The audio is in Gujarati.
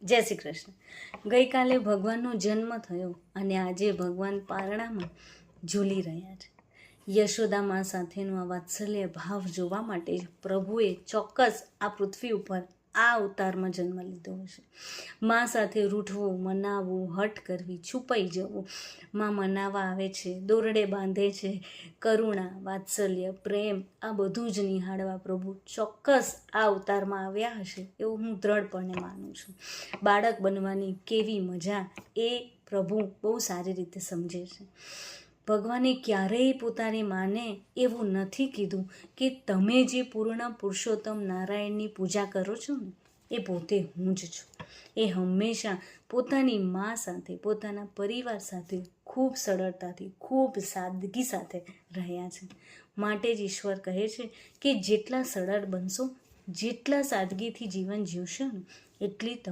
જય શ્રી કૃષ્ણ. ગઈકાલે ભગવાનનો જન્મ થયો અને આજે ભગવાન પારણામાં ઝૂલી રહ્યા છે. યશોદા મા સાથેનો આ વાત્સલ્ય ભાવ જોવા માટે પ્રભુએ ચોક્કસ આ પૃથ્વી ઉપર આ અવતારમાં જન્મ લીધો હશે. મા સાથે રૂઠવું, મનાવવું, હઠ કરવી, છુપાઈ જવું. મા મનાવવા આવે છે, દોરડે બાંધે છે. કરુણા, વાત્સલ્ય, પ્રેમ આ બધું જ નિહાળવા પ્રભુ ચોક્કસ આ અવતારમાં આવ્યા હશે એવું હું દ્રઢપણે માનું છું. બાળક બનવાની કેવી મજા એ પ્રભુ બહુ સારી રીતે સમજે છે. ભગવાને ક્યારેય પોતાની માને એવું નથી કીધું કે તમે જે પૂર્ણ પુરુષોત્તમ નારાયણની પૂજા કરો છો ને એ પોતે હું જ છું. એ હંમેશા પોતાની મા સાથે, પોતાના પરિવાર સાથે ખૂબ સરળતાથી, ખૂબ સાદગી સાથે રહ્યા છે. માટે જ ઈશ્વર કહે છે કે જેટલા સરળ બનશો, જેટલા સાદગીથી જીવન જીવશો ને એટલી